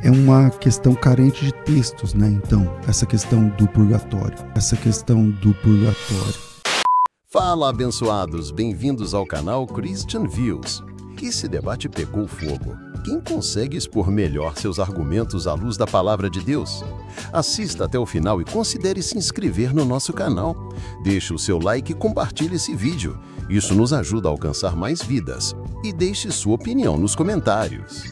é uma questão carente de textos, né? Então, essa questão do purgatório. Fala, abençoados! Bem-vindos ao canal Christian Views. Esse debate pegou fogo. Quem consegue expor melhor seus argumentos à luz da palavra de Deus? Assista até o final e considere se inscrever no nosso canal. Deixe o seu like e compartilhe esse vídeo. Isso nos ajuda a alcançar mais vidas. E deixe sua opinião nos comentários.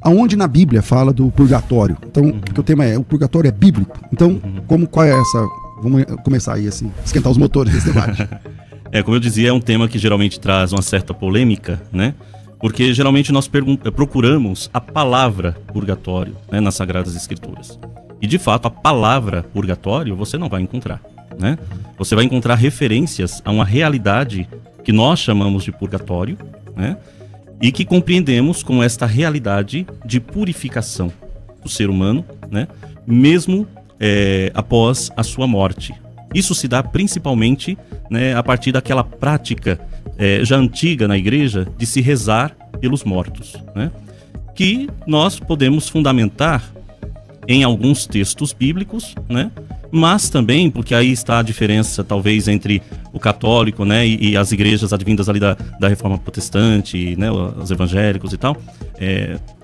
Aonde na Bíblia fala do purgatório? Então, porque o tema o purgatório é bíblico. Então, qual é essa... Vamos começar aí, assim, esquentar os motores desse debate. Como eu dizia, é um tema que geralmente traz uma certa polêmica, né? Porque geralmente nós procuramos a palavra purgatório, né, nas Sagradas Escrituras. E de fato, a palavra purgatório você não vai encontrar, né? Você vai encontrar referências a uma realidade que nós chamamos de purgatório, né? E que compreendemos como esta realidade de purificação do ser humano, né? Mesmo após a sua morte. Isso se dá principalmente, né, a partir daquela prática já antiga na igreja de se rezar pelos mortos, né? Que nós podemos fundamentar em alguns textos bíblicos, né? Mas também, porque aí está a diferença talvez entre o católico, né, e as igrejas advindas ali da Reforma Protestante, né, os evangélicos e tal,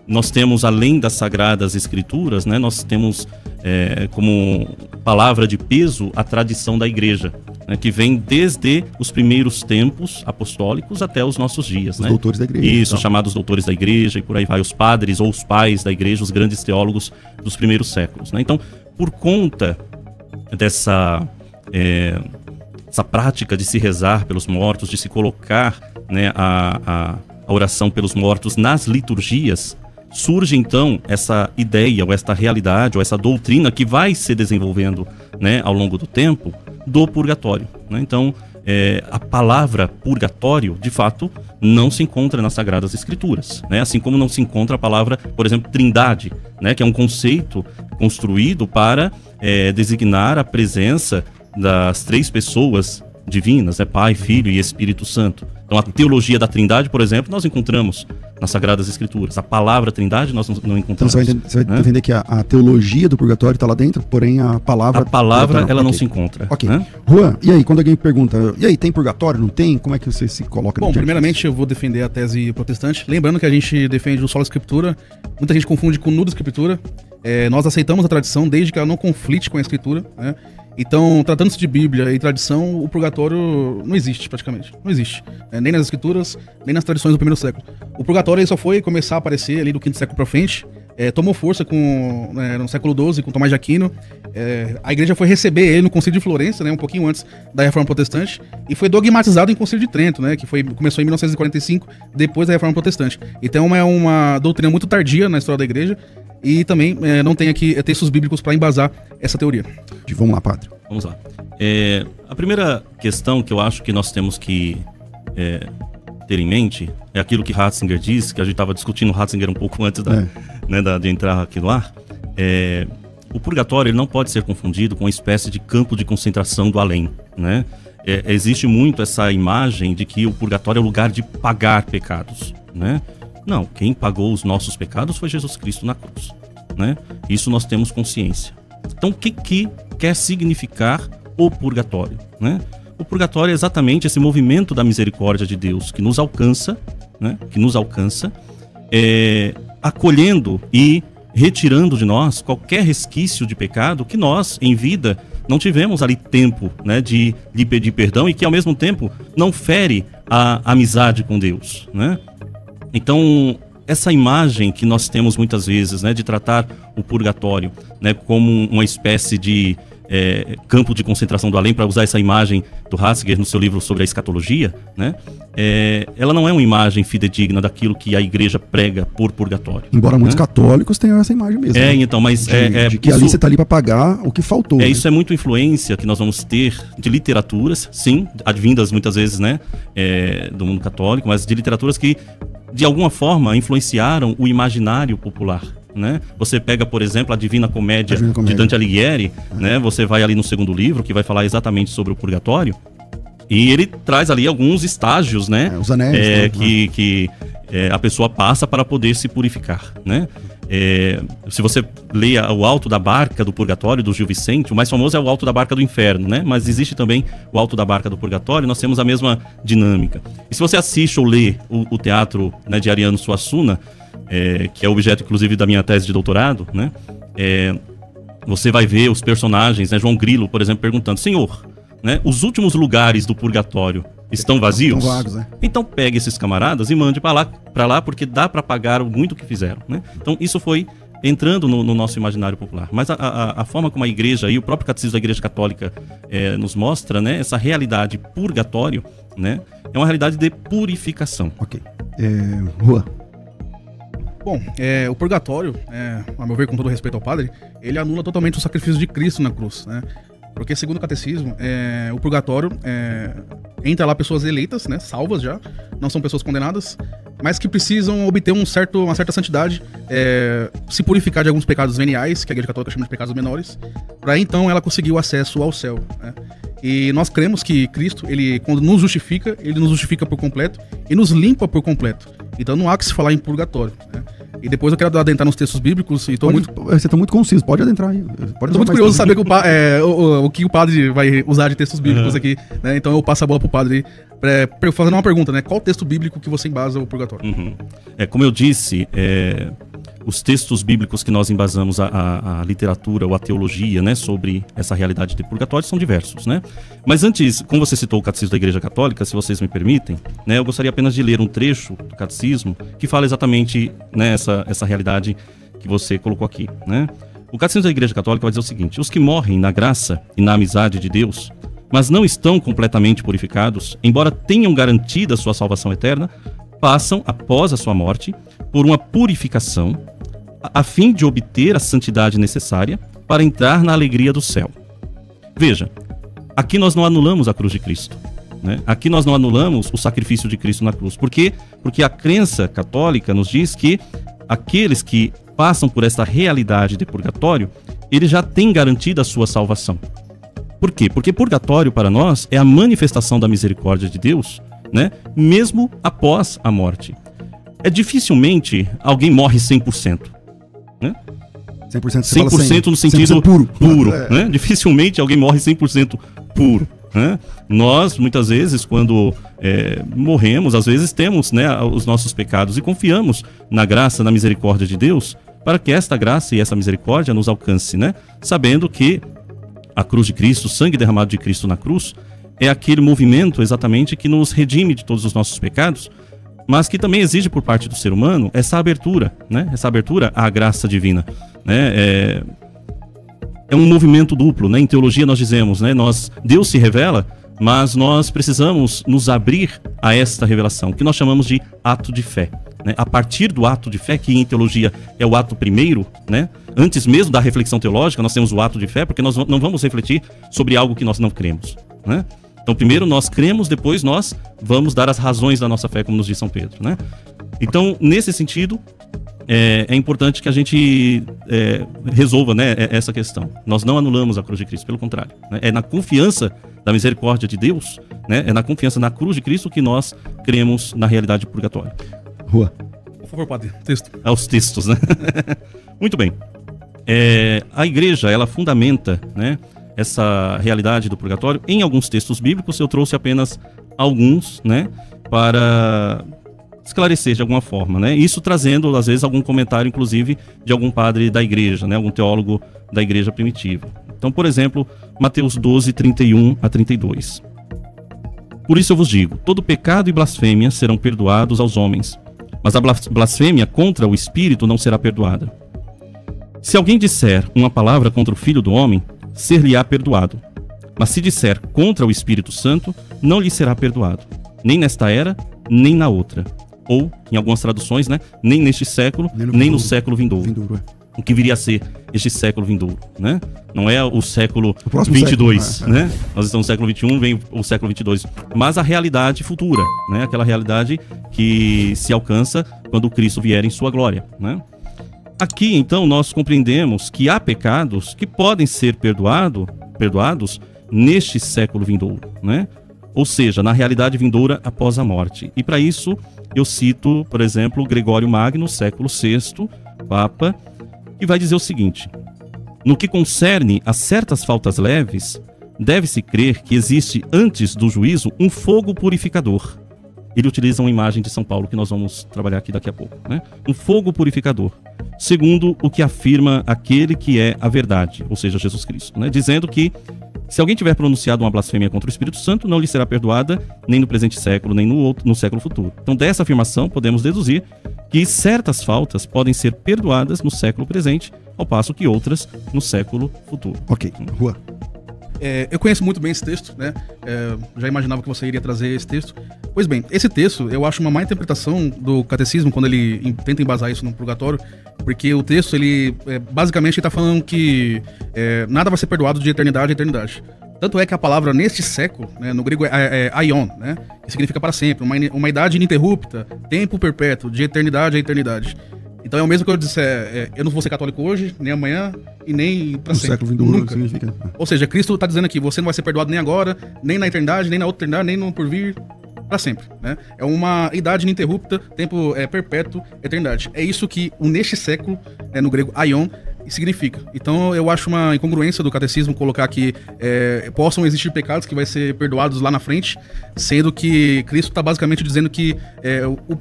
nós temos, além das Sagradas Escrituras, né, nós temos como palavra de peso a tradição da igreja, né, que vem desde os primeiros tempos apostólicos até os nossos dias. Os doutores da igreja. Isso, chamados doutores da igreja, e por aí vai, os padres ou os pais da igreja, os grandes teólogos dos primeiros séculos, né? Então, por conta dessa essa prática de se rezar pelos mortos, de se colocar, né, a oração pelos mortos nas liturgias, surge então essa ideia, ou esta realidade, ou essa doutrina que vai se desenvolvendo, né, ao longo do tempo, do purgatório, né? Então, a palavra purgatório, de fato, não se encontra nas Sagradas Escrituras, né? Assim como não se encontra a palavra, por exemplo, trindade, né? Que é um conceito construído para designar a presença das três pessoas divinas, Pai, Filho e Espírito Santo. Então, a teologia da trindade, por exemplo, nós encontramos nas Sagradas Escrituras. A palavra trindade nós não encontramos. Então, você vai entender que a teologia do purgatório está lá dentro, porém a palavra... A palavra, ela não se encontra. Ok. Né? Juan, e aí, quando alguém pergunta, e aí, tem purgatório, não tem? Como é que você se coloca? Bom, primeiramente eu vou defender a tese protestante. Lembrando que a gente defende o solo escritura. Muita gente confunde com nuda escritura. Nós aceitamos a tradição desde que ela não conflite com a escritura, né? Então, tratando-se de Bíblia e tradição, o purgatório não existe praticamente. Não existe. Nem nas escrituras, nem nas tradições do primeiro século. O purgatório ele só foi começar a aparecer ali do quinto século para frente. Tomou força no século XII, com Tomás de Aquino. A igreja foi receber ele no Concílio de Florença, né, um pouquinho antes da Reforma Protestante, e foi dogmatizado em Concílio de Trento, né, que começou em 1945, depois da Reforma Protestante. Então é uma doutrina muito tardia na história da igreja, e também não tem aqui textos bíblicos para embasar essa teoria. Vamos lá, padre. Vamos lá. A primeira questão que eu acho que nós temos que ter em mente é aquilo que Ratzinger diz, que a gente estava discutindo Ratzinger um pouco antes de entrar aqui no ar. O purgatório ele não pode ser confundido com uma espécie de campo de concentração do além, né? Existe muito essa imagem de que o purgatório é o lugar de pagar pecados, né? Não, quem pagou os nossos pecados foi Jesus Cristo na cruz, né? Isso nós temos consciência. Então, o que quer significar o purgatório, né? O purgatório é exatamente esse movimento da misericórdia de Deus que nos alcança, né? Que nos alcança, acolhendo e retirando de nós qualquer resquício de pecado que nós, em vida, não tivemos ali tempo, né, de pedir perdão e que, ao mesmo tempo, não fere a amizade com Deus, né? Então, essa imagem que nós temos muitas vezes, né, de tratar o purgatório, né, como uma espécie de campo de concentração do além, para usar essa imagem do Ratzinger no seu livro sobre a escatologia, né, ela não é uma imagem fidedigna daquilo que a igreja prega por purgatório. Embora muitos católicos tenham essa imagem mesmo. Então, mas de que isso, ali você está ali para pagar o que faltou. Né? Isso é muito influência que nós vamos ter de literaturas, sim, advindas muitas vezes, né, do mundo católico, mas de literaturas que de alguma forma influenciaram o imaginário popular, né? Você pega, por exemplo, a Divina Comédia de Dante Alighieri, né? Você vai ali no segundo livro, que vai falar exatamente sobre o purgatório, E ele traz ali alguns estágios, né? Os anéis. Que a pessoa passa para poder se purificar, né? Se você lê o Alto da Barca do Purgatório, do Gil Vicente, o mais famoso é o Alto da Barca do Inferno, né? Mas existe também o Alto da Barca do Purgatório, nós temos a mesma dinâmica. E se você assiste ou lê o teatro, né, de Ariano Suassuna, que é objeto, inclusive, da minha tese de doutorado, né? Você vai ver os personagens, né? João Grilo, por exemplo, perguntando: Senhor, né, os últimos lugares do purgatório estão vazios? Estão vagos, né? Então pegue esses camaradas e mande para lá, porque dá para pagar muito que fizeram, né? Então isso foi entrando no nosso imaginário popular. Mas a forma como a igreja e o próprio catecismo da Igreja Católica nos mostra, né, essa realidade purgatório, né, é uma realidade de purificação. Ok. Juan. Bom, o purgatório, a meu ver, com todo respeito ao padre, ele anula totalmente o sacrifício de Cristo na cruz, né? Porque, segundo o catecismo, o purgatório entra lá pessoas eleitas, né, salvas já, não são pessoas condenadas, mas que precisam obter uma certa santidade, se purificar de alguns pecados veniais, que a Igreja Católica chama de pecados menores, para então ela conseguir o acesso ao céu, né? E nós cremos que Cristo, ele, quando nos justifica, ele nos justifica por completo e nos limpa por completo. Então não há que se falar em purgatório, né? E depois eu quero adentrar nos textos bíblicos e Você tá muito conciso, pode adentrar aí. Tô muito curioso de saber o que o padre vai usar de textos bíblicos aqui, né? Então eu passo a bola pro padre fazendo uma pergunta, né? Qual texto bíblico que você embasa o purgatório? Como eu disse, os textos bíblicos que nós embasamos a literatura ou a teologia, né, sobre essa realidade de purgatório são diversos, né? Mas antes, como você citou o Catecismo da Igreja Católica, se vocês me permitem, né, eu gostaria apenas de ler um trecho do Catecismo que fala exatamente, né, essa realidade que você colocou aqui, né? O Catecismo da Igreja Católica vai dizer o seguinte: os que morrem na graça e na amizade de Deus, mas não estão completamente purificados, embora tenham garantida sua salvação eterna, passam, após a sua morte, por uma purificação a fim de obter a santidade necessária para entrar na alegria do céu. Veja, aqui nós não anulamos a cruz de Cristo, né? Aqui nós não anulamos o sacrifício de Cristo na cruz. Por quê? Porque a crença católica nos diz que aqueles que passam por essa realidade de purgatório, eles já têm garantida a sua salvação. Por quê? Porque purgatório para nós é a manifestação da misericórdia de Deus, né, mesmo após a morte. Dificilmente alguém morre 100%. Né? 100% no sentido 100% puro, né? Dificilmente alguém morre 100% puro, né? Nós, muitas vezes, quando morremos, às vezes temos, né, os nossos pecados e confiamos na graça, na misericórdia de Deus, para que esta graça e essa misericórdia nos alcance, né? Sabendo que a cruz de Cristo, o sangue derramado de Cristo na cruz, é aquele movimento exatamente que nos redime de todos os nossos pecados, mas que também exige por parte do ser humano essa abertura, né? Essa abertura à graça divina, né? É um movimento duplo, né? Em teologia nós dizemos, né? Deus se revela, mas nós precisamos nos abrir a esta revelação, que nós chamamos de ato de fé, né? A partir do ato de fé, que em teologia é o ato primeiro, né? Antes mesmo da reflexão teológica, nós temos o ato de fé, porque nós não vamos refletir sobre algo que nós não cremos, né? Então, primeiro nós cremos, depois nós vamos dar as razões da nossa fé, como nos diz São Pedro, né? Então, nesse sentido, é importante que a gente resolva, né, essa questão. Nós não anulamos a cruz de Cristo, pelo contrário, né? É na confiança da misericórdia de Deus, né? É na confiança na cruz de Cristo que nós cremos na realidade do purgatório. Rua. Por favor, padre, texto. Aos textos, né? Muito bem. A igreja, ela fundamenta, né, essa realidade do purgatório em alguns textos bíblicos. Eu trouxe apenas alguns, né, para esclarecer de alguma forma, né? Isso trazendo, às vezes, algum comentário, inclusive, de algum padre da igreja, né, algum teólogo da igreja primitiva. Então, por exemplo, Mateus 12, 31 a 32. Por isso eu vos digo, todo pecado e blasfêmia serão perdoados aos homens, mas a blasfêmia contra o Espírito não será perdoada. Se alguém disser uma palavra contra o Filho do Homem, ser-lhe-á perdoado. Mas se disser contra o Espírito Santo, não lhe será perdoado, nem nesta era, nem na outra. Ou, em algumas traduções, né, nem neste século, nem no século vindouro. O que viria a ser este século vindouro, né? Não é o século 22, né? Nós estamos no século 21, vem o século 22. Mas a realidade futura, né? Aquela realidade que se alcança quando Cristo vier em sua glória, né? Aqui, então, nós compreendemos que há pecados que podem ser perdoados neste século vindouro, né? ou seja, na realidade vindoura após a morte. E para isso eu cito, por exemplo, Gregório Magno, século VI, Papa, que vai dizer o seguinte: no que concerne a certas faltas leves, deve-se crer que existe antes do juízo um fogo purificador. Ele utiliza uma imagem de São Paulo que nós vamos trabalhar aqui daqui a pouco, né? Um fogo purificador, segundo o que afirma aquele que é a verdade, ou seja, Jesus Cristo, né? Dizendo que se alguém tiver pronunciado uma blasfêmia contra o Espírito Santo, não lhe será perdoada nem no presente século, nem no século futuro. Então, dessa afirmação, podemos deduzir que certas faltas podem ser perdoadas no século presente, ao passo que outras no século futuro. Ok, Juan. Eu conheço muito bem esse texto, né? Já imaginava que você iria trazer esse texto. Pois bem, esse texto eu acho uma má interpretação do catecismo quando ele tenta embasar isso no purgatório, porque o texto, ele basicamente está falando que nada vai ser perdoado de eternidade a eternidade. Tanto é que a palavra neste século, né, no grego é aion, né, que significa para sempre, uma idade ininterrupta, tempo perpétuo, de eternidade a eternidade. Então é o mesmo que eu disser, eu não vou ser católico hoje, nem amanhã e nem para sempre. Século vindouro significa. Ou seja, Cristo está dizendo aqui, você não vai ser perdoado nem agora, nem na eternidade, nem na outra eternidade, nem no porvir, para sempre, né? É uma idade ininterrupta, tempo perpétuo, eternidade. É isso que o neste século, no grego aion, significa. Então eu acho uma incongruência do catecismo colocar que possam existir pecados que vai ser perdoados lá na frente, sendo que Cristo está basicamente dizendo que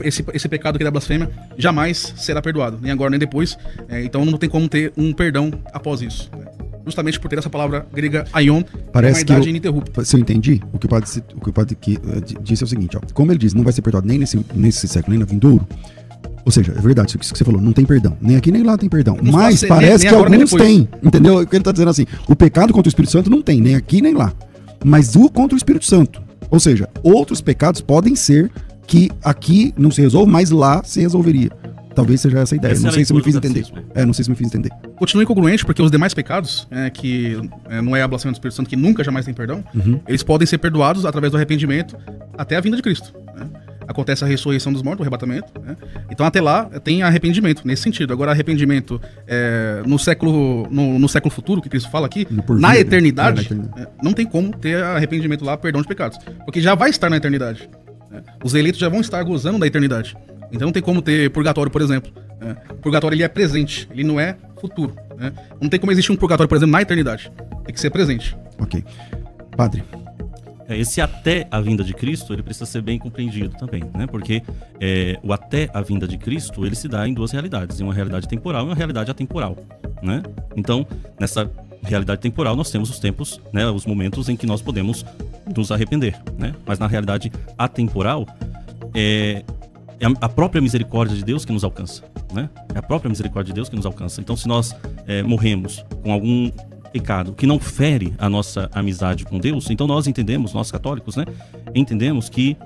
esse pecado aqui da blasfêmia jamais será perdoado, nem agora nem depois. Então não tem como ter um perdão após isso, né? Justamente por ter essa palavra grega aion, parece uma idade ininterrupta. Se eu entendi, o que o padre disse é o seguinte, ó, como ele diz, não vai ser perdoado nem nesse século, nem na vindouro. Ou seja, é verdade, isso que você falou, não tem perdão. Nem aqui nem lá tem perdão. Não mas ser, parece nem que agora, alguns têm. Entendeu? O que ele tá dizendo assim, o pecado contra o Espírito Santo não tem, nem aqui nem lá. Mas o contra o Espírito Santo. Ou seja, outros pecados podem ser que aqui não se resolve, mas lá se resolveria. Talvez seja essa a ideia. Não sei se eu me fiz entender. Não sei se me fiz entender. Continua incongruente, porque os demais pecados, que não é a blasfêmia do Espírito Santo, que nunca jamais tem perdão, eles podem ser perdoados através do arrependimento até a vinda de Cristo, né? Acontece a ressurreição dos mortos, o arrebatamento, né? Então até lá tem arrependimento, nesse sentido. Agora arrependimento no século futuro, que Cristo fala aqui, na eternidade, não tem como ter arrependimento lá, perdão de pecados, porque já vai estar na eternidade, né? Os eleitos já vão estar gozando da eternidade. Então não tem como ter purgatório, por exemplo, né? O purgatório, ele é presente, ele não é futuro, né? Não tem como existir um purgatório, por exemplo, na eternidade. Tem que ser presente. Ok. Padre. Esse até a vinda de Cristo, ele precisa ser bem compreendido também, né? Porque o até a vinda de Cristo, ele se dá em duas realidades, em uma realidade temporal e uma realidade atemporal, né? Então, nessa realidade temporal, nós temos os tempos, né, os momentos em que nós podemos nos arrepender, né? Mas na realidade atemporal, é a própria misericórdia de Deus que nos alcança, né? É a própria misericórdia de Deus que nos alcança. Então, se nós morremos com algum pecado que não fere a nossa amizade com Deus, então nós entendemos, nós católicos, né, entendemos que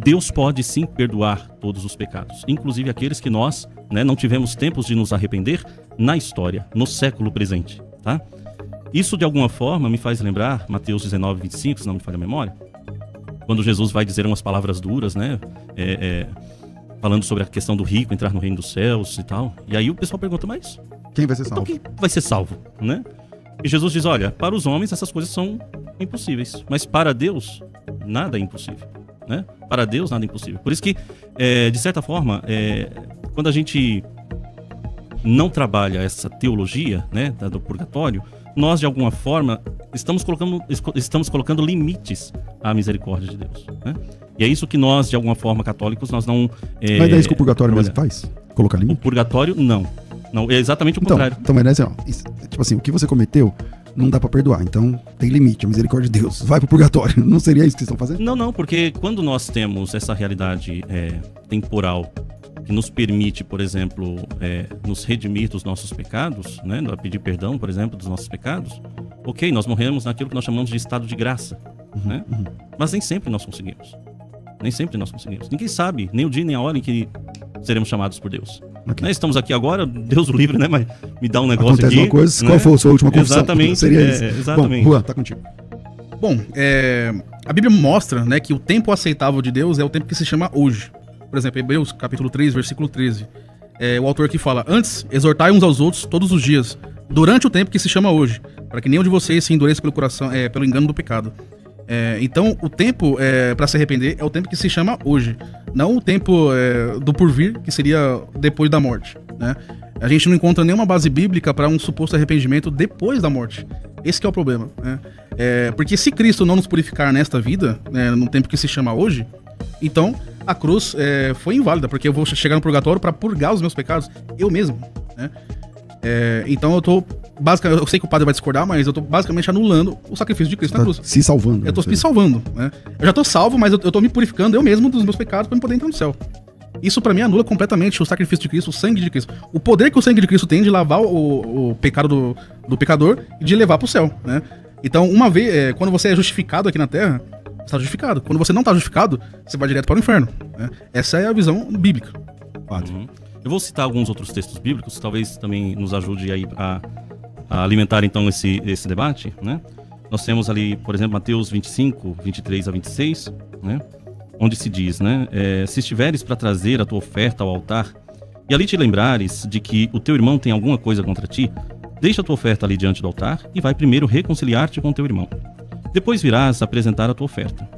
Deus pode sim perdoar todos os pecados, inclusive aqueles que nós, né, não tivemos tempos de nos arrepender na história, no século presente, tá? Isso de alguma forma me faz lembrar Mateus 19, 25, se não me falha a memória, quando Jesus vai dizer umas palavras duras, né, falando sobre a questão do rico entrar no reino dos céus e tal, e aí o pessoal pergunta, mas quem vai ser salvo? Então quem vai ser salvo, né? E Jesus diz, olha, para os homens essas coisas são impossíveis, mas para Deus nada é impossível, né? Para Deus nada é impossível. Por isso que, de certa forma, quando a gente não trabalha essa teologia, né, do purgatório, nós de alguma forma estamos colocando limites à misericórdia de Deus, né? E é isso que nós, de alguma forma, católicos, nós não... Mas é isso que o purgatório mesmo faz? Colocar limite? O purgatório, não. Não, é exatamente o contrário. Então, mas assim, tipo assim, o que você cometeu não dá pra perdoar, então tem limite, a misericórdia de Deus, vai pro purgatório. Não seria isso que vocês estão fazendo? Não, porque quando nós temos essa realidade temporal que nos permite, por exemplo, nos redimir dos nossos pecados, né, pedir perdão, por exemplo, dos nossos pecados, ok, nós morremos naquilo que nós chamamos de estado de graça, né? Mas nem sempre nós conseguimos. Nem sempre nós conseguimos. Ninguém sabe, nem o dia nem a hora em que seremos chamados por Deus. Okay. Né? Estamos aqui agora, Deus o livre, né? Mas me dá um negócio acontece aqui. Uma coisa, né? Qual foi a sua última confissão? Exatamente. Seria isso. Exatamente. Bom, Juan, tá contigo. Bom, a Bíblia mostra, né, que o tempo aceitável de Deus é o tempo que se chama hoje. Por exemplo, Hebreus capítulo 3, versículo 13. O autor aqui fala, antes, exortai uns aos outros todos os dias, durante o tempo que se chama hoje, para que nenhum de vocês se endureça pelo coração, pelo engano do pecado. Então, o tempo para se arrepender é o tempo que se chama hoje, não o tempo do porvir, que seria depois da morte, né? A gente não encontra nenhuma base bíblica para um suposto arrependimento depois da morte. Esse que é o problema, né? Porque se Cristo não nos purificar nesta vida, né, no tempo que se chama hoje, então a cruz foi inválida, porque eu vou chegar no purgatório para purgar os meus pecados eu mesmo, né? Então eu tô basicamente, eu sei que o padre vai discordar, mas eu tô basicamente anulando o sacrifício de Cristo na cruz. Se salvando. Eu tô me salvando, né? Eu já tô salvo, mas eu tô me purificando eu mesmo dos meus pecados para poder entrar no céu. Isso pra mim anula completamente o sacrifício de Cristo, o sangue de Cristo. O poder que o sangue de Cristo tem de lavar o pecado do pecador e de levar pro céu, né? Então, uma vez, quando você é justificado aqui na Terra, você tá justificado. Quando você não tá justificado, você vai direto para o inferno, né? Essa é a visão bíblica. Eu vou citar alguns outros textos bíblicos, talvez também nos ajude aí a alimentar então esse debate, né? Nós temos ali, por exemplo, Mateus 25, 23 a 26, né? Onde se diz, né? Se estiveres para trazer a tua oferta ao altar, e ali te lembrares de que o teu irmão tem alguma coisa contra ti, deixa a tua oferta ali diante do altar e vai primeiro reconciliar-te com teu irmão. Depois virás apresentar a tua oferta.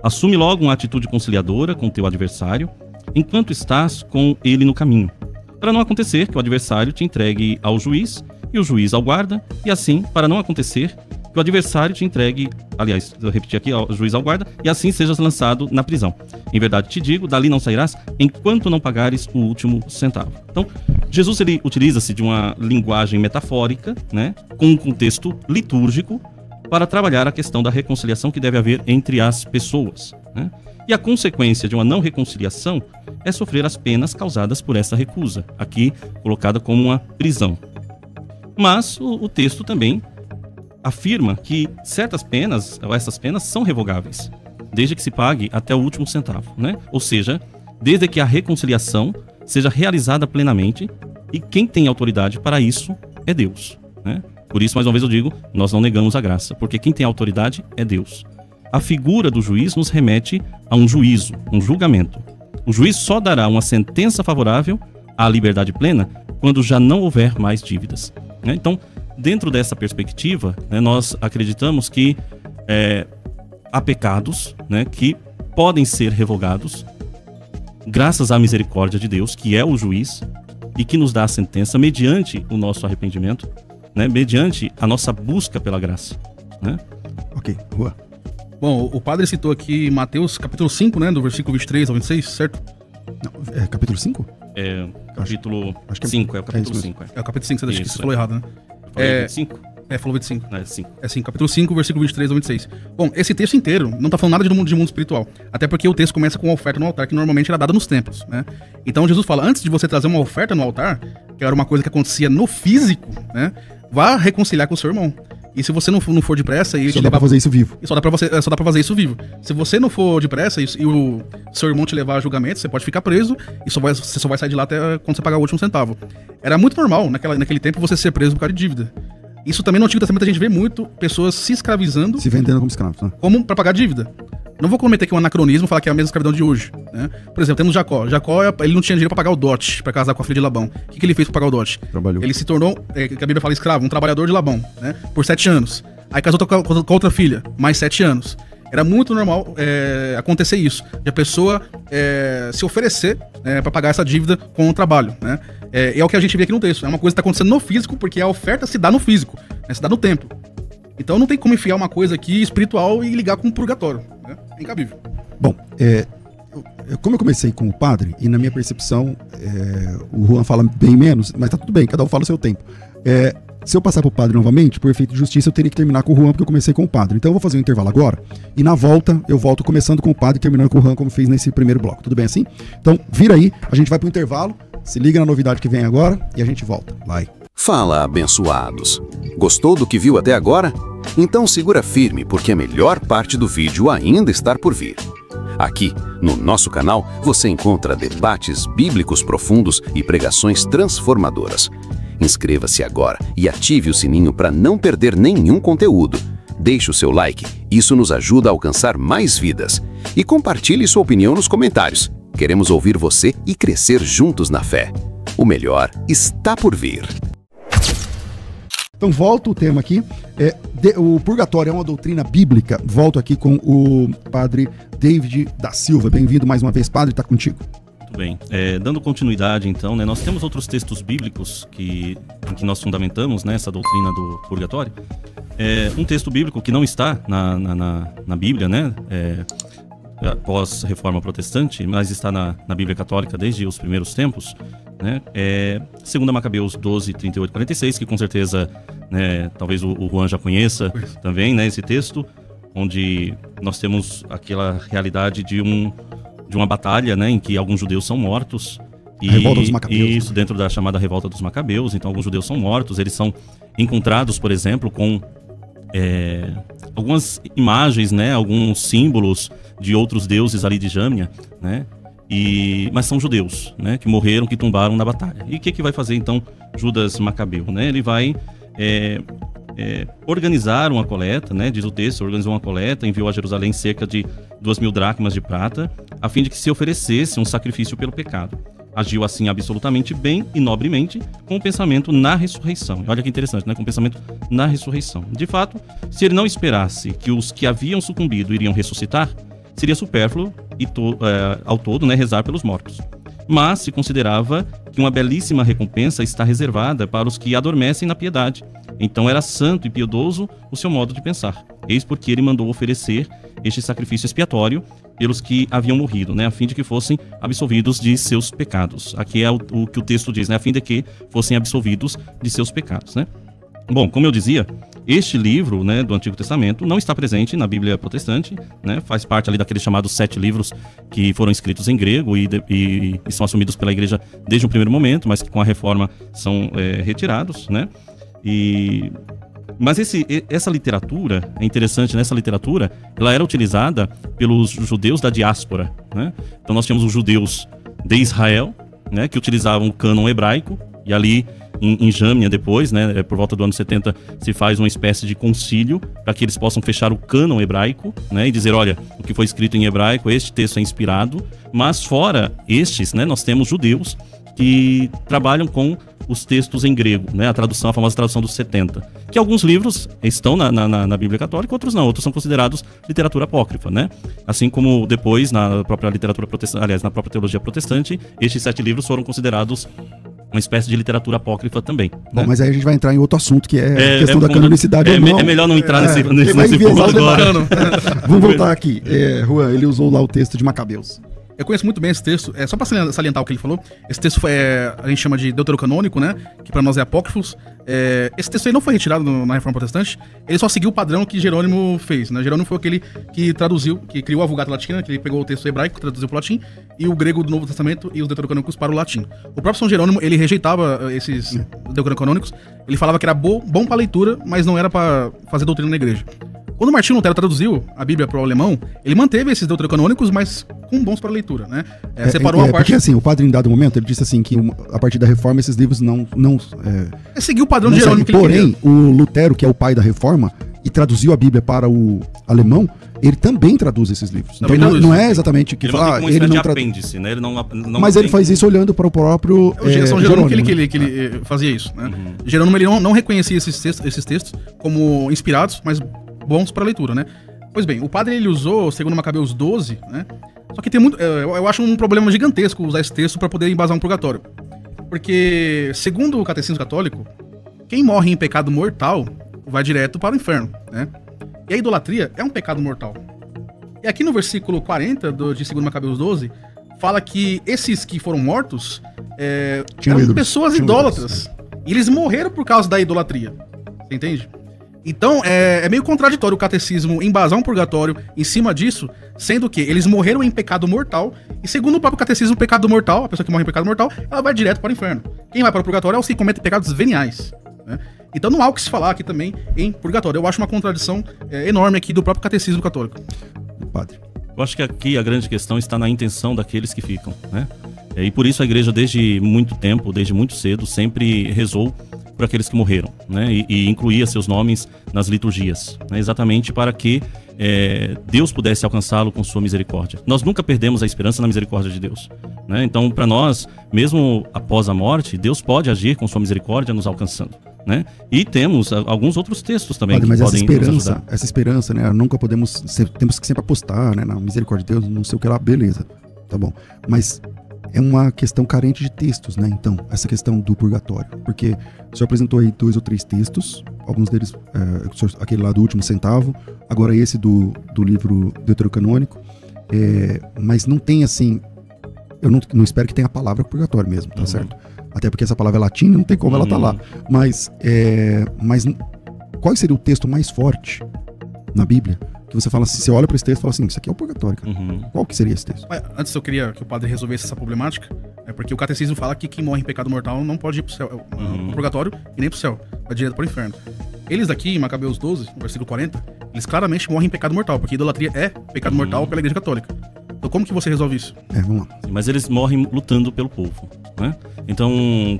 Assume logo uma atitude conciliadora com teu adversário, enquanto estás com ele no caminho, para não acontecer que o adversário te entregue ao juiz e o juiz ao guarda, e assim, para não acontecer que o adversário te entregue, aliás, eu repeti aqui, ao juiz ao guarda, e assim sejas lançado na prisão. Em verdade te digo, dali não sairás enquanto não pagares o último centavo. Então, Jesus ele utiliza-se de uma linguagem metafórica, né, com um contexto litúrgico, para trabalhar a questão da reconciliação que deve haver entre as pessoas, né? E a consequência de uma não reconciliação é sofrer as penas causadas por essa recusa, aqui colocada como uma prisão. Mas o texto também afirma que certas penas, ou essas penas, são revogáveis, desde que se pague até o último centavo, né? Ou seja, desde que a reconciliação seja realizada plenamente, e quem tem autoridade para isso é Deus, né? Por isso, mais uma vez eu digo, nós não negamos a graça, porque quem tem autoridade é Deus. A figura do juiz nos remete a um juízo, um julgamento. O juiz só dará uma sentença favorável à liberdade plena quando já não houver mais dívidas, né? Então, dentro dessa perspectiva, né, nós acreditamos que há pecados, né, que podem ser revogados graças à misericórdia de Deus, que é o juiz e que nos dá a sentença mediante o nosso arrependimento, né, mediante a nossa busca pela graça, né? Ok, Rua. Bom, o padre citou aqui Mateus capítulo 5, né, do versículo 23 ao 26, certo? Não, capítulo 5? Capítulo acho que 5, é o capítulo 5. É o capítulo 5, você acha que você falou errado, né? Falei 25? Falou 25. Não, é 5. É 5, capítulo 5, versículo 23 ao 26. Bom, esse texto inteiro não tá falando nada de mundo espiritual. Até porque o texto começa com uma oferta no altar, que normalmente era dada nos templos, né? Então Jesus fala, antes de você trazer uma oferta no altar, que era uma coisa que acontecia no físico, né? Vá reconciliar com o seu irmão. E se você não for depressa... Só dá pra fazer isso vivo. Só dá pra fazer isso vivo. Se você não for depressa e o seu irmão te levar a julgamento, você pode ficar preso e você só vai sair de lá até quando você pagar o último centavo. Era muito normal, naquele tempo, você ser preso por causa de dívida. Isso também no Antigo Testamento a gente vê muito pessoas se escravizando... Se vendendo como escravos, né? Como pra pagar dívida. Não vou cometer aqui um anacronismo e falar que é a mesma escravidão de hoje, né? Por exemplo, temos Jacó. Jacó, ele não tinha dinheiro pra pagar o dote, pra casar com a filha de Labão. O que ele fez pra pagar o dote? Trabalhou. Ele se tornou, que a Bíblia fala escravo, um trabalhador de Labão, né? Por 7 anos. Aí casou com outra filha, mais 7 anos. Era muito normal acontecer isso, de a pessoa se oferecer pra pagar essa dívida com o trabalho, né? É o que a gente vê aqui no texto. É uma coisa que tá acontecendo no físico, porque a oferta se dá no físico, né? Se dá no templo. Então não tem como enfiar uma coisa aqui espiritual e ligar com o purgatório, né? É incabível. Bom, como eu comecei com o padre, e na minha percepção, o Juan fala bem menos, mas tá tudo bem, cada um fala o seu tempo. Se eu passar pro padre novamente, por efeito de justiça, eu teria que terminar com o Juan, porque eu comecei com o padre. Então eu vou fazer um intervalo agora, e na volta, eu volto começando com o padre e terminando com o Juan, como fez nesse primeiro bloco. Tudo bem assim? Então, vira aí, a gente vai pro intervalo, se liga na novidade que vem agora, e a gente volta. Vai. Fala, abençoados! Gostou do que viu até agora? Então segura firme, porque a melhor parte do vídeo ainda está por vir. Aqui, no nosso canal, você encontra debates bíblicos profundos e pregações transformadoras. Inscreva-se agora e ative o sininho para não perder nenhum conteúdo. Deixe o seu like, isso nos ajuda a alcançar mais vidas. E compartilhe sua opinião nos comentários. Queremos ouvir você e crescer juntos na fé. O melhor está por vir. Então, volta o tema aqui. O purgatório é uma doutrina bíblica. Volto aqui com o padre David da Silva. Bem-vindo mais uma vez, padre, está contigo. Muito bem. Dando continuidade, então, né, nós temos outros textos bíblicos em que nós fundamentamos, né, essa doutrina do purgatório. Um texto bíblico que não está na Bíblia, né, pós-reforma protestante, mas está na Bíblia católica desde os primeiros tempos, né, 2 Macabeus 12, 38, 46, que com certeza, né, talvez o Juan já conheça também, né, esse texto, onde nós temos aquela realidade de uma batalha, né, em que alguns judeus são mortos. A revolta dos Macabeus. Isso, dentro da chamada revolta dos Macabeus. Então, alguns judeus são mortos, eles são encontrados, por exemplo, com algumas imagens, né, alguns símbolos de outros deuses ali de Jâmnia, né, mas são judeus, né, que morreram, que tombaram na batalha. E o que vai fazer, então, Judas Macabeu? Né? Ele vai organizar uma coleta, né, diz o texto, organizou uma coleta, enviou a Jerusalém cerca de 2.000 dracmas de prata, a fim de que se oferecesse um sacrifício pelo pecado. Agiu assim absolutamente bem e nobremente, com o pensamento na ressurreição. Olha que interessante, né? Com o pensamento na ressurreição. De fato, se ele não esperasse que os que haviam sucumbido iriam ressuscitar, seria supérfluo ao todo, né, rezar pelos mortos. Mas se considerava que uma belíssima recompensa está reservada para os que adormecem na piedade. Então era santo e piedoso o seu modo de pensar. Eis porque ele mandou oferecer este sacrifício expiatório pelos que haviam morrido, né, a fim de que fossem absolvidos de seus pecados. Aqui é o que o texto diz, né, a fim de que fossem absolvidos de seus pecados, né. Bom, como eu dizia, este livro, né, do Antigo Testamento não está presente na Bíblia protestante, né, faz parte ali daqueles chamados 7 livros que foram escritos em grego e são assumidos pela igreja desde o primeiro momento, mas que com a reforma são retirados, né. Mas essa literatura, é interessante, né? Essa literatura, ela era utilizada pelos judeus da diáspora, né? Então nós tínhamos os judeus de Israel, né, que utilizavam o cânon hebraico, e ali em Jâmnia depois, né, por volta do ano 70, se faz uma espécie de concílio para que eles possam fechar o cânon hebraico, né, e dizer, olha, o que foi escrito em hebraico, este texto é inspirado, mas fora estes, né, nós temos judeus que trabalham com os textos em grego, né, a famosa tradução dos 70, que alguns livros estão na Bíblia Católica, outros não, outros são considerados literatura apócrifa, né? Assim como depois, na própria literatura protestante, aliás, na própria teologia protestante, estes 7 livros foram considerados uma espécie de literatura apócrifa também. Bom, né? Mas aí a gente vai entrar em outro assunto, que é a questão da canonicidade ou não. É melhor não entrar nesse ponto agora. Vamos voltar aqui. Juan, ele usou lá o texto de Macabeus. Eu conheço muito bem esse texto, só para salientar o que ele falou, esse texto a gente chama de deuterocanônico, né, que para nós é apócrifos. Esse texto aí não foi retirado na Reforma Protestante, ele só seguiu o padrão que Jerônimo fez, né. Jerônimo foi aquele que traduziu, que criou a Vulgata Latina, que ele pegou o texto hebraico, traduziu para o latim, e o grego do Novo Testamento e os deuterocanônicos para o latim. O próprio São Jerônimo, ele rejeitava esses deuterocanônicos, ele falava que era bom para leitura, mas não era para fazer doutrina na igreja. Quando Martinho Lutero traduziu a Bíblia para o alemão, ele manteve esses deuterocanônicos, mas com bons para leitura, né? Separou uma parte... Porque assim, o padre em dado momento, ele disse assim, que a partir da reforma esses livros não seguiu o padrão de Jerônimo que ele queria. Porém, o Lutero, que é o pai da reforma, e traduziu a Bíblia para o alemão, ele também traduz esses livros. Então não é exatamente que ele não apêndice, né? Ele não mas ele faz isso olhando para o próprio São Jerônimo que ele fazia isso, né? Uhum. Jerônimo, ele não reconhecia esses textos como inspirados, mas bons para leitura, né? Pois bem, o padre, ele usou, segundo Macabeus 12, né? Só que tem muito... Eu acho um problema gigantesco usar esse texto para poder embasar um purgatório. Porque, segundo o Catecismo Católico, quem morre em pecado mortal vai direto para o inferno, né? E a idolatria é um pecado mortal. E aqui no versículo 40 de 2 Macabeus 12, fala que esses que foram mortos eram pessoas idólatras. E eles morreram por causa da idolatria. Você entende? Então, é meio contraditório o catecismo embasar um purgatório em cima disso, sendo que eles morreram em pecado mortal, e segundo o próprio catecismo, o pecado mortal, a pessoa que morre em pecado mortal, ela vai direto para o inferno. Quem vai para o purgatório é os que cometem pecados veniais, né? Então não há o que se falar aqui também em purgatório. Eu acho uma contradição enorme aqui do próprio catecismo católico. Padre. Eu acho que aqui a grande questão está na intenção daqueles que ficam, né? E por isso a igreja, desde muito tempo, desde muito cedo, sempre rezou por aqueles que morreram, né? E incluía seus nomes nas liturgias, né? Exatamente para que Deus pudesse alcançá-lo com sua misericórdia. Nós nunca perdemos a esperança na misericórdia de Deus, né? Então, para nós, mesmo após a morte, Deus pode agir com sua misericórdia nos alcançando, né? E temos alguns outros textos também mas que podem nos ajudar. Essa esperança, né? Nunca podemos, temos que sempre apostar, né? Na misericórdia de Deus, não sei o que lá, beleza, tá bom. Mas é uma questão carente de textos, né? Então, essa questão do purgatório, porque o senhor apresentou aí 2 ou 3 textos, alguns deles, aquele lá do último centavo, agora esse do livro deuterocanônico, mas não tem assim, eu não espero que tenha a palavra purgatório mesmo, tá certo? Até porque essa palavra é latina, não tem como ela tá lá. Mas qual seria o texto mais forte na Bíblia? Que você fala assim, você olha para esse texto e fala assim, isso aqui é o purgatório, cara. Qual que seria esse texto? Antes eu queria que o padre resolvesse essa problemática, porque o catecismo fala que quem morre em pecado mortal não pode ir pro céu, pro purgatório e nem pro céu, vai direto pro inferno. Eles aqui, em Macabeus 12, no versículo 40, eles claramente morrem em pecado mortal, porque idolatria é pecado mortal pela Igreja Católica. Então como que você resolve isso? Vamos lá. Mas eles morrem lutando pelo povo, né? Então,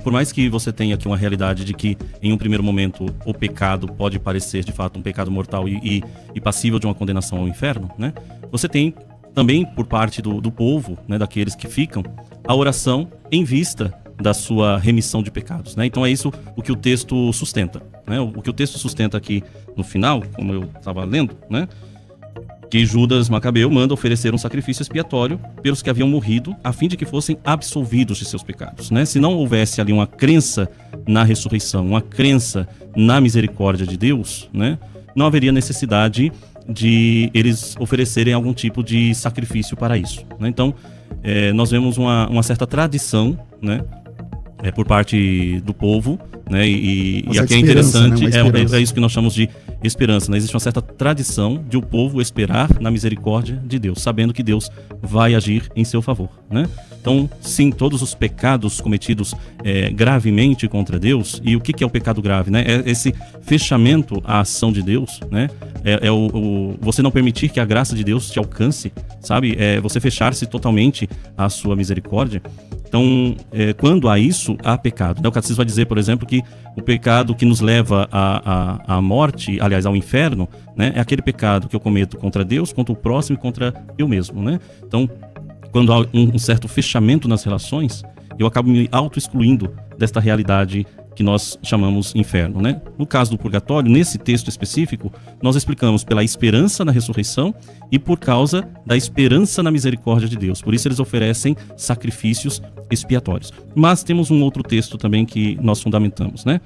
por mais que você tenha aqui uma realidade de que, em um primeiro momento, o pecado pode parecer, de fato, um pecado mortal e passível de uma condenação ao inferno, né? Você tem também, por parte do povo, né, daqueles que ficam, a oração em vista da sua remissão de pecados, né? Então é isso o que o texto sustenta, né? O que o texto sustenta aqui no final, como eu estava lendo, né? Que Judas Macabeu manda oferecer um sacrifício expiatório pelos que haviam morrido, a fim de que fossem absolvidos de seus pecados, né? Se não houvesse ali uma crença na ressurreição, uma crença na misericórdia de Deus, né? Não haveria necessidade de eles oferecerem algum tipo de sacrifício para isso, né? Então, nós vemos uma certa tradição, né? Por parte do povo, né? E aqui é interessante, né? É isso que nós chamamos de esperança, né? Existe uma certa tradição de o povo esperar na misericórdia de Deus, sabendo que Deus vai agir em seu favor, né? Então, sim, todos os pecados cometidos gravemente contra Deus, e o que é o pecado grave, né? É esse fechamento à ação de Deus, né? Você não permitir que a graça de Deus te alcance, sabe? Você fechar-se totalmente à sua misericórdia. Então, quando há isso, há pecado. O catecismo vai dizer, por exemplo, que o pecado que nos leva à morte, aliás, ao inferno, né, é aquele pecado que eu cometo contra Deus, contra o próximo e contra eu mesmo, né? Então, quando há um certo fechamento nas relações, eu acabo me auto-excluindo desta realidade que nós chamamos inferno, né? No caso do purgatório, nesse texto específico, nós explicamos pela esperança na ressurreição e por causa da esperança na misericórdia de Deus. Por isso eles oferecem sacrifícios expiatórios. Mas temos um outro texto também que nós fundamentamos, né?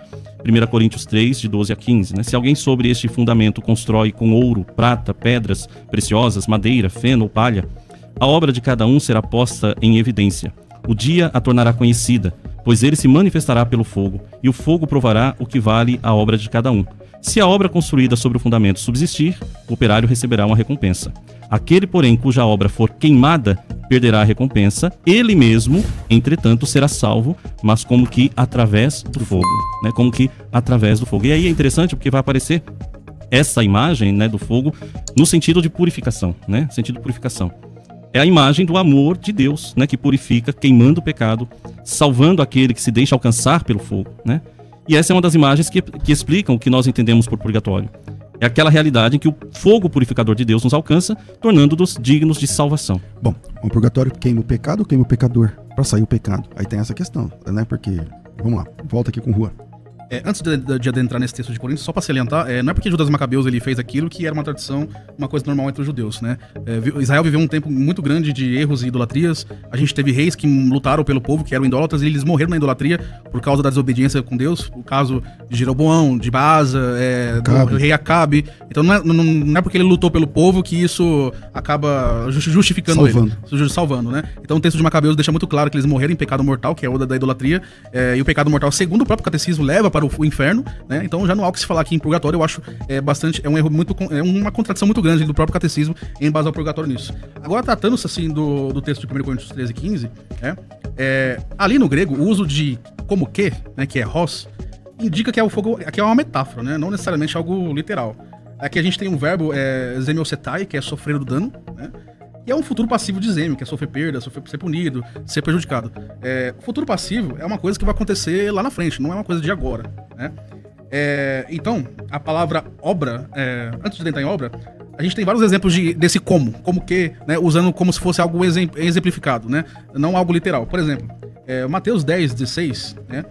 1 Coríntios 3, de 12 a 15, né? Se alguém sobre este fundamento constrói com ouro, prata, pedras preciosas, madeira, feno ou palha, a obra de cada um será posta em evidência. O dia a tornará conhecida, pois ele se manifestará pelo fogo, e o fogo provará o que vale a obra de cada um. Se a obra construída sobre o fundamento subsistir, o operário receberá uma recompensa. Aquele, porém, cuja obra for queimada, perderá a recompensa. Ele mesmo, entretanto, será salvo, mas como que através do fogo, né? Como que através do fogo. E aí é interessante porque vai aparecer essa imagem, né, do fogo no sentido de purificação, né? Sentido de purificação. É a imagem do amor de Deus, né, que purifica, queimando o pecado, salvando aquele que se deixa alcançar pelo fogo, né? E essa é uma das imagens que explicam o que nós entendemos por purgatório. É aquela realidade em que o fogo purificador de Deus nos alcança, tornando-nos dignos de salvação. Bom, o purgatório queima o pecado ou queima o pecador? Para sair o pecado. Aí tem essa questão, né? Porque, vamos lá, volta aqui com o Juan. Antes de adentrar nesse texto de Coríntios, só para salientar, não é porque Judas Macabeus ele fez aquilo que era uma tradição, uma coisa normal entre os judeus, né? Israel viveu um tempo muito grande de erros e idolatrias. A gente teve reis que lutaram pelo povo, que eram idólatras, e eles morreram na idolatria por causa da desobediência com Deus. O caso de Jeroboão, de Baasa, do rei Acabe. Então não é porque ele lutou pelo povo que isso acaba justificando ele, salvando, né? Então o texto de Macabeus deixa muito claro que eles morreram em pecado mortal, que é o da idolatria, e o pecado mortal, segundo o próprio catecismo, leva para o inferno, né? Então já não há o que se falar aqui em purgatório. Eu acho um erro uma contradição muito grande do próprio catecismo em embasar o purgatório nisso. Agora, tratando-se assim do texto de 1 Coríntios 13 e 15, ali no grego, o uso de como que, né, que é hos, indica que o fogo aqui é uma metáfora, né? Não necessariamente algo literal. Aqui a gente tem um verbo zemiosetai, que é sofrer o dano, né? E é um futuro passivo de zêmio, que é sofrer perda, ser punido, ser prejudicado. Futuro passivo é uma coisa que vai acontecer lá na frente, não é uma coisa de agora, né? Então, a palavra obra, antes de entrar em obra, a gente tem vários exemplos desse como que, né, usando como se fosse algo exemplificado, né? Não algo literal. Por exemplo, Mateus 10, 16, né?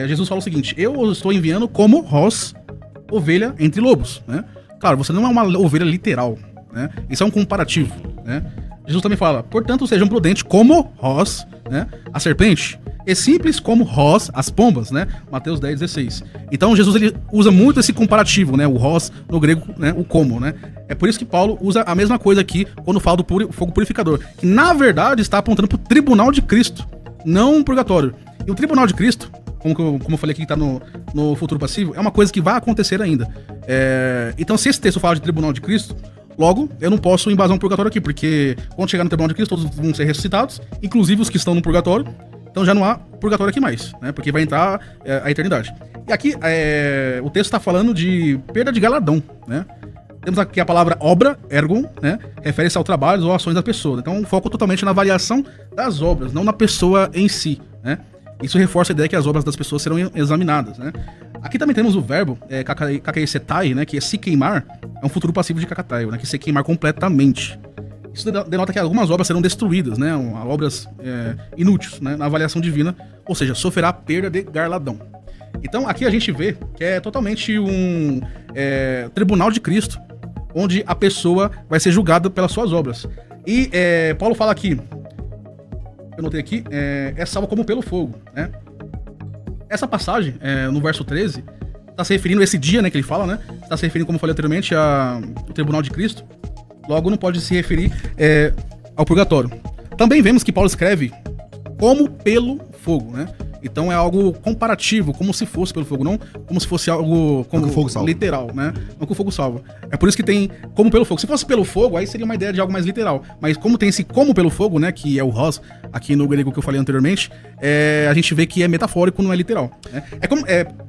Jesus fala o seguinte: eu os estou enviando como Ros, ovelha entre lobos, né? Claro, você não é uma ovelha literal, né? Isso é um comparativo, né? Jesus também fala: portanto, sejam prudentes como Ros, né? A serpente, e simples como Ros, as pombas, né? Mateus 10:16. Então, Jesus ele usa muito esse comparativo, né? O Ros, no grego, né? O como, né? É por isso que Paulo usa a mesma coisa aqui quando fala do fogo purificador, que na verdade está apontando para o tribunal de Cristo, não um purgatório. E o tribunal de Cristo, como eu falei aqui, que está no futuro passivo, é uma coisa que vai acontecer ainda. Então, se esse texto fala de tribunal de Cristo, logo, eu não posso embasar um purgatório aqui, porque quando chegar no tribunal de Cristo, todos vão ser ressuscitados, inclusive os que estão no purgatório. Então já não há purgatório aqui mais, né? Porque vai entrar a eternidade. E aqui o texto está falando de perda de galardão, né? Temos aqui a palavra obra, ergon, né? Refere-se ao trabalho ou ações da pessoa. Então o foco totalmente na avaliação das obras, não na pessoa em si, né? Isso reforça a ideia que as obras das pessoas serão examinadas, né? Aqui também temos o verbo kakaisetai, né? Que é se queimar, é um futuro passivo de kakataio, né? Que é se queimar completamente. Isso denota que algumas obras serão destruídas, né? Obras inúteis, né? Na avaliação divina, ou seja, sofrerá perda de galardão. Então aqui a gente vê que é totalmente um tribunal de Cristo, onde a pessoa vai ser julgada pelas suas obras. E Paulo fala aqui, eu notei aqui, é salvo como pelo fogo, né? Essa passagem, no verso 13, está se referindo a esse dia, né, que ele fala, né? Está se referindo, como eu falei anteriormente, ao tribunal de Cristo. Logo, não pode se referir ao purgatório. Também vemos que Paulo escreve como pelo fogo, né? Então é algo comparativo, como se fosse pelo fogo, não como se fosse algo como fogo salva. Literal, né? Não que o fogo salva. É por isso que tem como pelo fogo. Se fosse pelo fogo, aí seria uma ideia de algo mais literal. Mas como tem esse como pelo fogo, né? Que é o Ros, aqui no grego que eu falei anteriormente, a gente vê que é metafórico, não é literal. Né?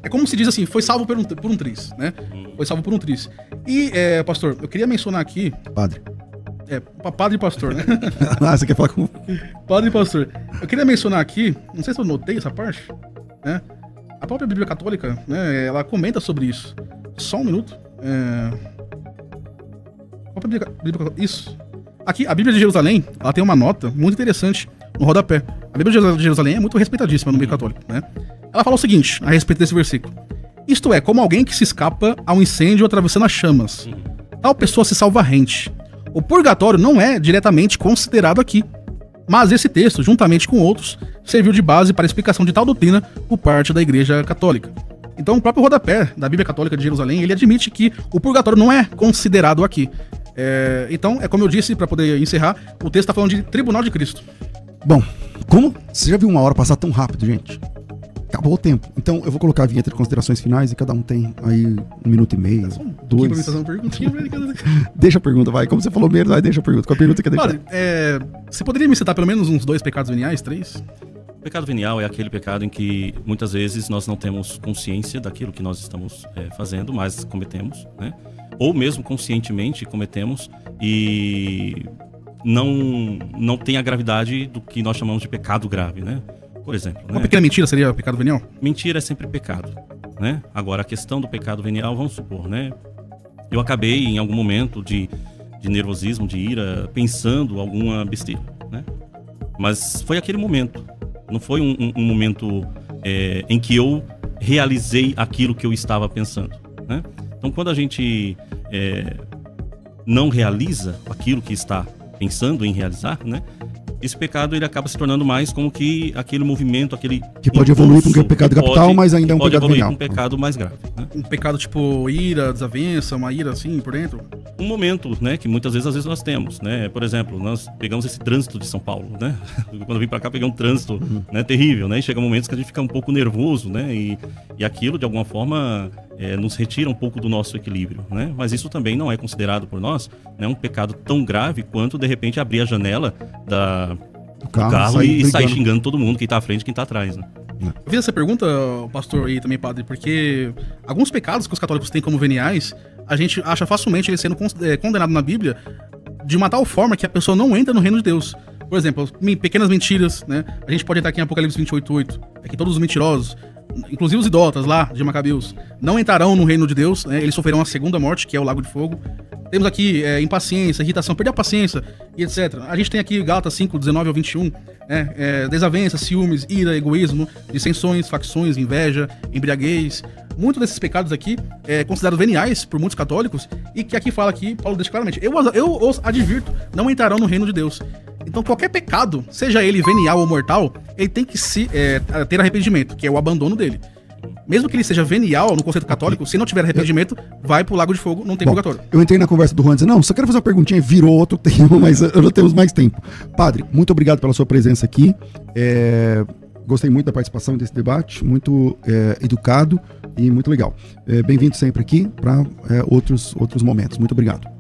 É como se diz assim, foi salvo por um triz, né? Foi salvo por um triz. E, pastor, eu queria mencionar aqui... Padre. Padre e pastor, né? Você quer falar com... Padre e pastor. Eu queria mencionar aqui, não sei se eu notei essa parte, né? A própria Bíblia Católica, né? Ela comenta sobre isso. Só um minuto. A própria Bíblia... Isso. Aqui, a Bíblia de Jerusalém, ela tem uma nota muito interessante no rodapé. A Bíblia de Jerusalém é muito respeitadíssima no meio católico, né? Ela fala o seguinte, a respeito desse versículo. Isto é, como alguém que se escapa a um incêndio atravessando as chamas. Tal pessoa se salva rente. O purgatório não é diretamente considerado aqui, mas esse texto, juntamente com outros, serviu de base para a explicação de tal doutrina por parte da Igreja Católica. Então, o próprio rodapé da Bíblia Católica de Jerusalém, ele admite que o purgatório não é considerado aqui. Então, como eu disse, para poder encerrar, o texto está falando de Tribunal de Cristo. Bom, como você já viu uma hora passar tão rápido, gente? Acabou o tempo. Então eu vou colocar a vinheta de considerações finais e cada um tem aí 1 minuto e meio, 2. Deixa a pergunta, vai. Como você falou mesmo, vai, deixa a pergunta. Qual a pergunta que deixar? Olha, você poderia me citar pelo menos uns 2 pecados veniais, 3? O pecado venial é aquele pecado em que muitas vezes nós não temos consciência daquilo que nós estamos fazendo, mas cometemos, né? Ou mesmo conscientemente cometemos e não tem a gravidade do que nós chamamos de pecado grave, né? Por exemplo, uma pequena mentira seria pecado venial? Mentira é sempre pecado, né? Agora, a questão do pecado venial, vamos supor, né? Eu acabei, em algum momento de nervosismo, de ira, pensando alguma besteira, né? Mas foi aquele momento. Não foi um momento em que eu realizei aquilo que eu estava pensando, né? Então, quando a gente não realiza aquilo que está pensando em realizar, né? Esse pecado ele acaba se tornando mais como que aquele movimento, aquele que pode evoluir para um pecado capital, mas ainda é um pecado venial. Um pecado mais grave, né? Um pecado tipo ira, desavença, uma ira assim por dentro. Um momento, né, que muitas vezes nós temos, né? Por exemplo, nós pegamos esse trânsito de São Paulo, né? Quando eu vim para cá, peguei um trânsito, né, terrível, né? E chega momentos que a gente fica um pouco nervoso, né? E aquilo de alguma forma nos retira um pouco do nosso equilíbrio, né? Mas isso também não é considerado por nós, né, um pecado tão grave quanto de repente abrir a janela do carro e sair xingando todo mundo, quem tá à frente e quem tá atrás, né? Eu fiz essa pergunta, pastor e também padre, porque alguns pecados que os católicos têm como veniais, a gente acha facilmente eles sendo condenados na Bíblia de uma tal forma que a pessoa não entra no reino de Deus. Por exemplo, pequenas mentiras, né? A gente pode entrar aqui em Apocalipse 28:8, é que todos os mentirosos inclusive os idólatras lá de Macabeus, não entrarão no reino de Deus, né? Eles sofrerão a segunda morte, que é o lago de fogo. Temos aqui impaciência, irritação, perder a paciência e etc. A gente tem aqui Gálatas 5, 19 ao 21, desavença, ciúmes, ira, egoísmo, dissensões, facções, inveja, embriaguez. Muitos desses pecados aqui considerados veniais por muitos católicos, e que aqui fala que Paulo deixa claramente: eu os advirto, não entrarão no reino de Deus. Então qualquer pecado, seja ele venial ou mortal, ele tem que ter arrependimento, que é o abandono dele. Mesmo que ele seja venial no conceito católico, se não tiver arrependimento, vai pro lago de fogo, não tem purgatório. Eu entrei na conversa do Juan dizendo, não, só quero fazer uma perguntinha, virou outro tema, mas não temos mais tempo. Padre, muito obrigado pela sua presença aqui. Gostei muito da participação desse debate, muito educado e muito legal. Bem-vindo sempre aqui para outros momentos. Muito obrigado.